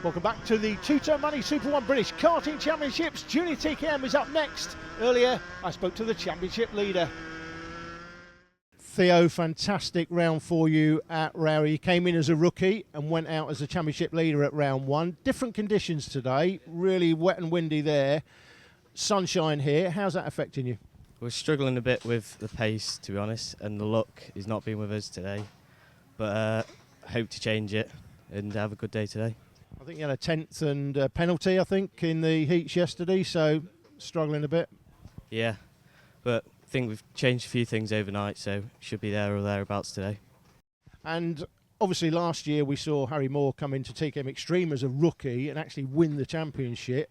Welcome back to the two-ton money Super 1 British Karting Championships. Junior TKM is up next. Earlier, I spoke to the championship leader. Theo, fantastic round for you at Rowley. You came in as a rookie and went out as a championship leader at round one. Different conditions today, really wet and windy there. Sunshine here. How's that affecting you? We're struggling a bit with the pace, to be honest, and the luck is not being with us today. But I hope to change it and have a good day today. I think you had a 10th and a penalty, I think, in the heats yesterday, so struggling a bit. Yeah, but I think we've changed a few things overnight, so should be there or thereabouts today. And obviously last year we saw Harry Moore come into TKM Extreme as a rookie and actually win the championship.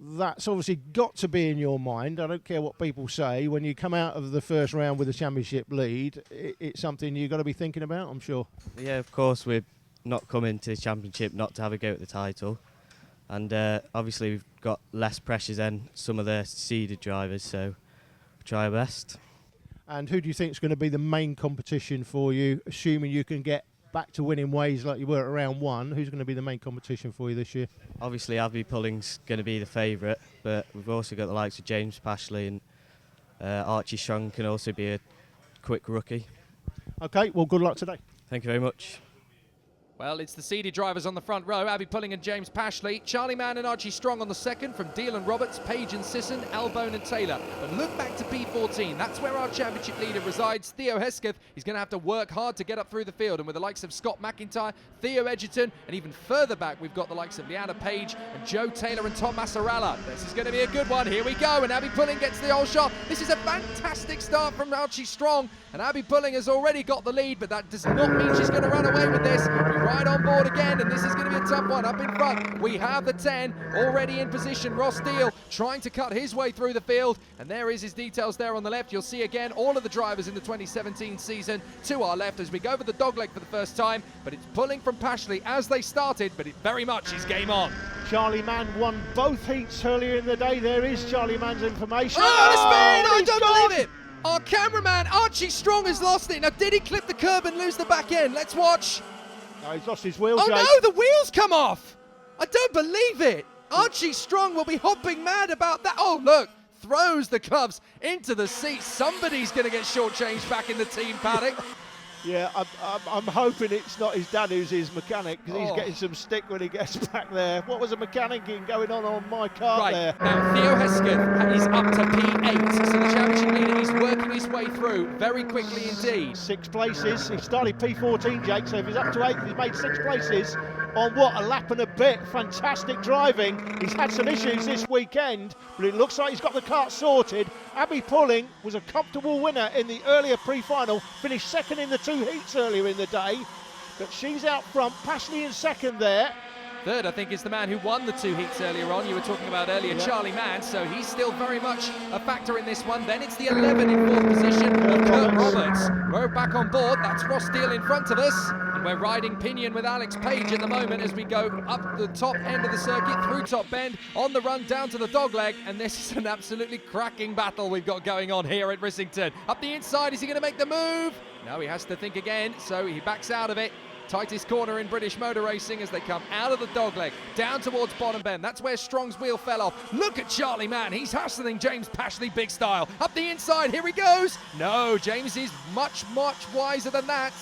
That's obviously got to be in your mind. I don't care what people say. When you come out of the first round with a championship lead, it's something you've got to be thinking about, I'm sure. Yeah, of course, we're not coming to the championship not to have a go at the title. And obviously we've got less pressure than some of the seeded drivers, so we'll try our best. And who do you think is going to be the main competition for you, assuming you can get back to winning ways like you were at round one? Who's going to be the main competition for you this year? Obviously Abbi Pulling's going to be the favourite, but we've also got the likes of James Pashley, and Archie Strong can also be a quick rookie. Okay, well, good luck today. Thank you very much. Well, it's the seeded drivers on the front row, Abbi Pulling and James Pashley. Charlie Mann and Archie Strong on the second, from Deal and Roberts, Page and Sisson, Albone and Taylor. But look back to P14, that's where our championship leader resides, Theo Hesketh. He's going to have to work hard to get up through the field, and with the likes of Scott McIntyre, Theo Edgerton, and even further back, we've got the likes of Leanna Page and Joe Taylor and Tom Massarella. This is going to be a good one. Here we go, and Abbi Pulling gets the old shot. This is a fantastic start from Archie Strong, and Abbi Pulling has already got the lead, but that does not mean she's going to run away with this. We ride on board again, and this is going to be a tough one. Up in front, we have the 10 already in position. Ross Deal trying to cut his way through the field, and there is his details there on the left. You'll see again all of the drivers in the 2017 season to our left as we go over the dogleg for the first time, but it's Pulling from Pashley as they started, but it very much is game on. Charlie Mann won both heats earlier in the day. There is Charlie Mann's information. Oh, the spin! I don't believe it! Our cameraman, Archie Strong, has lost it. Now, did he clip the curb and lose the back end? Let's watch. No, he's lost his wheel, Oh Jake. no, the wheels come off! I don't believe it! Archie Strong will be hopping mad about that. Oh, look, throws the gloves into the seat. Somebody's going to get shortchanged back in the team paddock. Yeah, I'm hoping it's not his dad who's his mechanic, because he's getting some stick when he gets back there. What was the mechanicking going on my car there? Now, Theo Hesketh is up to P8, so the championship leader is working his way through very quickly indeed. 6 places. He started P14, Jake, so if he's up to 8, he's made 6 places on what, a lap and a bit. Fantastic driving. He's had some issues this weekend, but it looks like he's got the kart sorted. Abbi Pulling was a comfortable winner in the earlier pre-final, finished second in the 2 heats earlier in the day, but she's out front. Pashley in second there. Third, I think, is the man who won the 2 heats earlier on. You were talking about earlier, Charlie Mann, so he's still very much a factor in this one. Then it's the 11 in 4th position, Kurt Roberts. We're back on board. That's Ross Deal in front of us. And we're riding pinion with Alex Page at the moment as we go up the top end of the circuit, through Top Bend, on the run down to the dogleg. And this is an absolutely cracking battle we've got going on here at Rissington. Up the inside, is he going to make the move? No, he has to think again, so he backs out of it. Tightest corner in British motor racing as they come out of the dogleg, down towards bottom bend. That's where Strong's wheel fell off. Look at Charlie Mann. He's hustling James Pashley big style. Up the inside, here he goes. No, James is much, much wiser than that.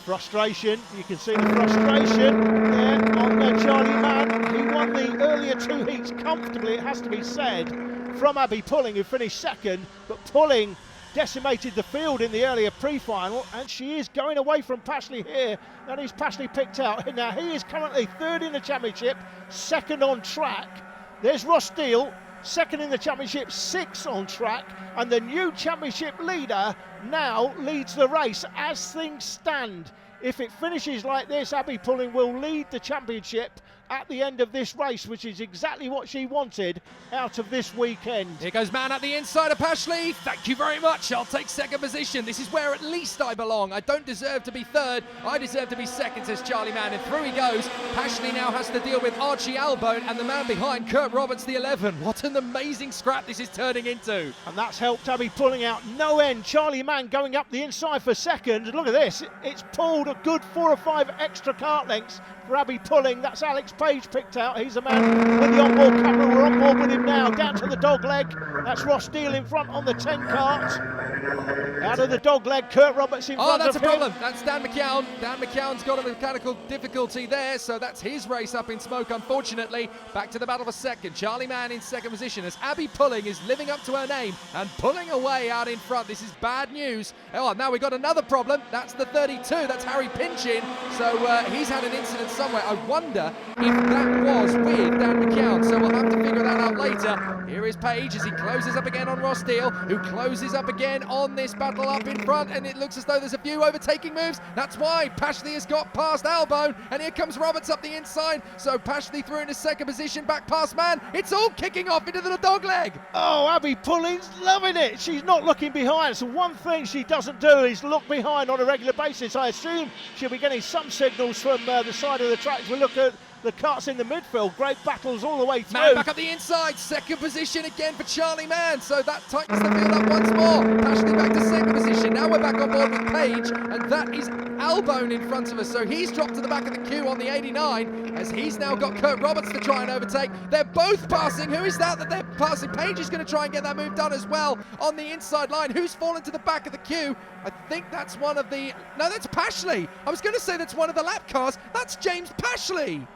Frustration, you can see the frustration there on Charlie Mann. He won the earlier 2 heats comfortably, it has to be said, from Abbi Pulling, who finished second, but Pulling decimated the field in the earlier pre-final, and she is going away from Pashley here. That is Pashley picked out. Now he is currently 3rd in the championship, 2nd on track. There's Ross Deal, 2nd in the championship, 6th on track, and the new championship leader now leads the race as things stand. If it finishes like this, Abbi Pulling will lead the championship at the end of this race, which is exactly what she wanted out of this weekend. Here goes Mann at the inside of Pashley. Thank you very much. I'll take 2nd position. This is where at least I belong. I don't deserve to be 3rd. I deserve to be 2nd, says Charlie Mann. And through he goes. Pashley now has to deal with Archie Albone and the man behind, Kurt Roberts, the 11. What an amazing scrap this is turning into. And that's helped Abbi Pulling out no end. Charlie Mann man going up the inside for second. And look at this, it's pulled a good 4 or 5 extra kart lengths for Abbi Pulling. That's Alex Page picked out. He's the man with the onboard camera. We're on board with him now, down to the dog leg. That's Ross Deal in front on the 10 kart. Out of the dog leg, Kurt Roberts in front of him. Oh, that's a problem. That's Dan McCown. Dan McCown's got a mechanical difficulty there, so that's his race up in smoke, unfortunately. Back to the battle for second. Charlie Mann in second position as Abbi Pulling is living up to her name and pulling away out in front. This is bad news. Oh, now we've got another problem. That's the 32. That's Harry Pinchin. So he's had an incident somewhere. I wonder if that was with Dan McCown. So we'll have to figure that out later. Here is Page as he closes up again on Ross Deal, who closes up again on this battle up in front, and it looks as though there's a few overtaking moves. That's why Pashley has got past Albone, and here comes Roberts up the inside. So Pashley through into second position, back past Mann. It's all kicking off into the dog leg. Oh, Abbi Pulling's loving it. She's not looking behind. So one thing she doesn't do is look behind on a regular basis. I assume she'll be getting some signals from the side of the track. We look at the karts in the midfield, great battles all the way through. Mann back up the inside, second position again for Charlie Mann, so that tightens the field up once more. Pashley back to second position, now we're back on board with Page, and that is Albone in front of us, so he's dropped to the back of the queue on the 89, as he's now got Kurt Roberts to try and overtake. They're both passing. Who is that they're passing? Page is going to try and get that move done as well on the inside line. Who's fallen to the back of the queue? I think that's one of the... No, that's Pashley. I was going to say that's one of the lap cars. That's James Pashley.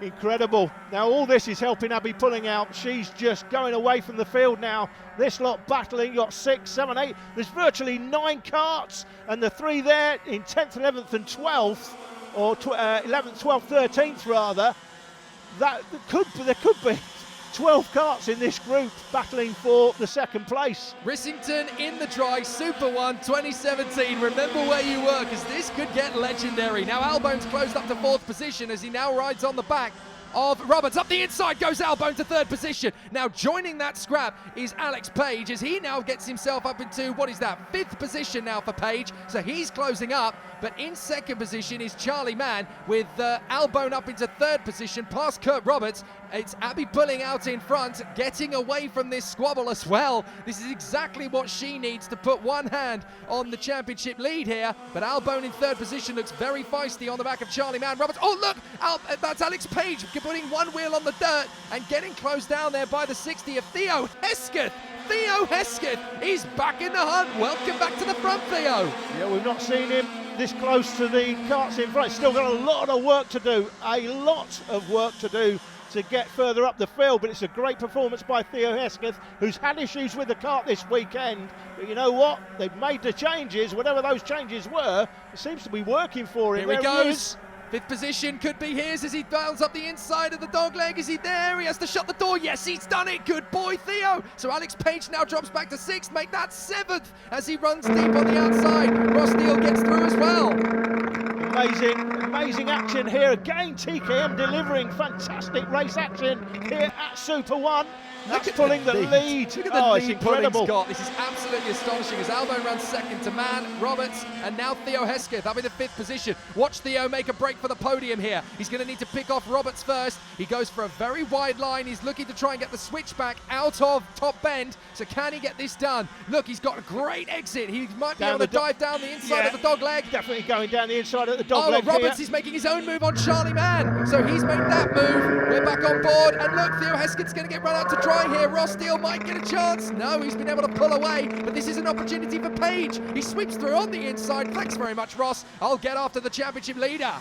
Incredible. Now all this is helping Abbi Pulling out. She's just going away from the field now. This lot battling. You got 6, 7, 8. There's virtually 9 karts, and the 3 there in 10th, 11th and 12th, or 11th, 12th, 13th rather. There could be 12 karts in this group battling for the second place. Rissington in the dry, Super 1 2017. Remember where you were, because this could get legendary. Now Albone's closed up to 4th position as he now rides on the back of Roberts. Up the inside goes Albone to 3rd position. Now joining that scrap is Alex Page as he now gets himself up into, what is that, 5th position now for Page. So he's closing up, but in 2nd position is Charlie Mann with Albone up into 3rd position past Kurt Roberts. It's Abbi Pulling out in front, getting away from this squabble as well. This is exactly what she needs to put one hand on the championship lead here. But Albone in 3rd position looks very feisty on the back of Charlie Mann. Roberts, oh look, that's Alex Page putting one wheel on the dirt and getting closed down there by the 60 of Theo Hesketh. Theo Hesketh is back in the hunt. Welcome back to the front, Theo. Yeah, we've not seen him this close to the karts in front. Still got a lot of work to do, to get further up the field, but it's a great performance by Theo Hesketh, who's had issues with the kart this weekend. But you know what? They've made the changes, whatever those changes were. It seems to be working for him. Here he goes. 5th position could be his as he bounds up the inside of the dog leg. Is he there? He has to shut the door. Yes, he's done it. Good boy, Theo. So Alex Page now drops back to 6th. Make that 7th as he runs deep on the outside. Ross Deal gets through as well. Amazing action here. Again, TKM delivering fantastic race action here at Super 1. That's pulling the lead. Look at the lead it's incredible. Pulling's got. This is absolutely astonishing as Albone runs 2nd to Mann, Roberts, and now Theo Hesketh up in the 5th position. Watch Theo make a break for the podium here. He's going to need to pick off Roberts first. He goes for a very wide line. He's looking to try and get the switchback out of top bend. So can he get this done? Look, he's got a great exit. He might be able to dive down the inside of the dog leg. Definitely going down the inside of the dog leg. Roberts is making his own move on Charlie Mann. So he's made that move. We're back on board. And look, Theo Hesketh's going to get run out to dry here. Ross Deal might get a chance. No, he's been able to pull away, but this is an opportunity for Page. He sweeps through on the inside. Thanks very much, Ross. I'll get after the championship leader.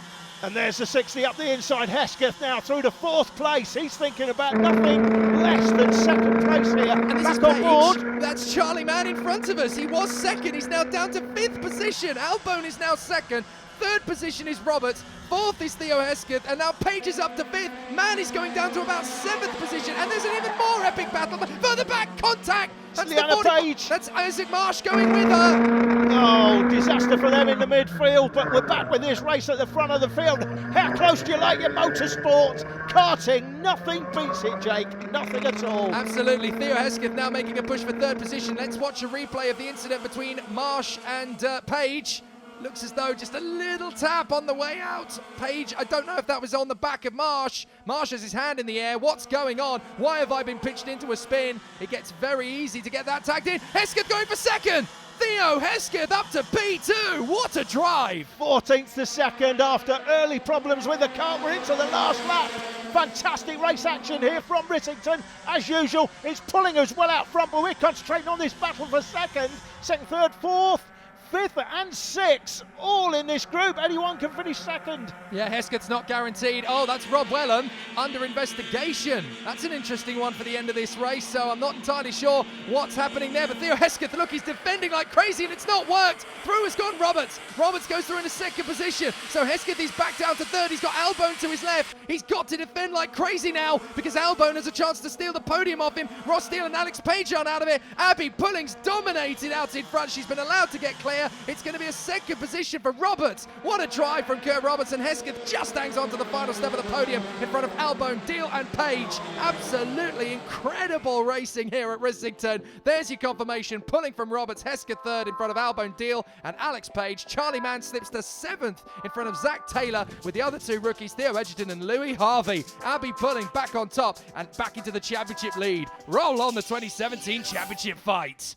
And there's the 60 up the inside. Hesketh now through to 4th place. He's thinking about nothing less than 2nd place here. And this back is on Page. board. That's Charlie Mann in front of us. He was 2nd. He's now down to 5th position. Albone is now 2nd. 3rd position is Roberts. 4th is Theo Hesketh, and now Page is up to 5th. Mann is going down to about 7th position, and there's an even more epic battle. Further back, contact. That's Leanna Page. That's Isaac Marsh going with her. Oh, disaster for them in the midfield, but we're back with this race at the front of the field. How close do you like your motorsport? Karting, nothing beats it, Jake. Nothing at all. Absolutely. Theo Hesketh now making a push for 3rd position. Let's watch a replay of the incident between Marsh and Page. Looks as though just a little tap on the way out. Page, I don't know if that was on the back of Marsh. Marsh has his hand in the air. What's going on? Why have I been pitched into a spin? It gets very easy to get that tagged in. Hesketh going for 2nd. Theo Hesketh up to P2. What a drive! 14th to second after early problems with the kart. We're into the last lap. Fantastic race action here from Rissington. As usual, it's Pulling us well out front, but we're concentrating on this battle for second, third, fourth, fifth and sixth, all in this group. Anyone can finish second. Yeah, Hesketh's not guaranteed. Oh, that's Rob Wellham under investigation. That's an interesting one for the end of this race, so I'm not entirely sure what's happening there. But Theo Hesketh, look, he's defending like crazy and it's not worked. Through has gone Roberts. Roberts goes through in a second position. So Hesketh is back down to third. He's got Albone to his left. He's got to defend like crazy now because Albone has a chance to steal the podium off him. Ross Steele and Alex Page aren't out of it. Abbi Pulling's dominated out in front. She's been allowed to get clear. It's going to be a second position for Roberts. What a drive from Kurt Roberts, and Hesketh just hangs on to the final step of the podium in front of Albone, Deal and Page. Absolutely incredible racing here at Rissington. There's your confirmation. Pulling from Roberts, Hesketh third in front of Albone, Deal and Alex Page. Charlie Mann slips to seventh in front of Zach Taylor with the other two rookies, Theo Edgerton and Louis Harvey. Abbi Pulling back on top and back into the championship lead. Roll on the 2017 championship fight.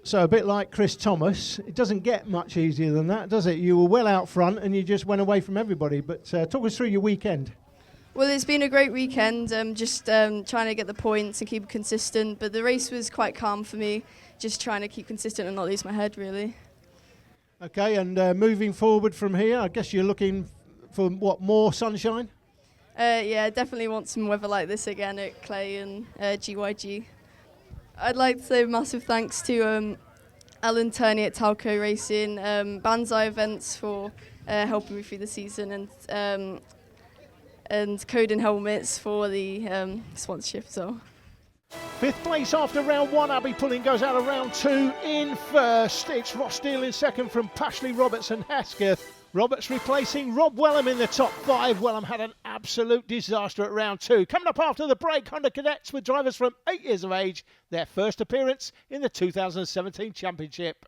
So a bit like Chris Thomas, it doesn't get much easier than that, does it? You were well out front and you just went away from everybody. But talk us through your weekend. Well, it's been a great weekend, just trying to get the points and keep consistent. But the race was quite calm for me, just trying to keep consistent and not lose my head, really. Okay, and moving forward from here, I guess you're looking for, what, more sunshine? Yeah, definitely want some weather like this again at Clay and GYG. I'd like to say massive thanks to Alan Turney at Talco Racing, Banzai Events for helping me through the season, and Code and Helmets for the sponsorship as well. Fifth place after round one. Abbi Pulling goes out of round two in first. It's Ross Steele in second from Pashley, Roberts and Hesketh. Roberts replacing Rob Wellham in the top five. Wellham had an absolute disaster at round two. Coming up after the break, Honda Cadets with drivers from 8 years of age. Their first appearance in the 2017 championship.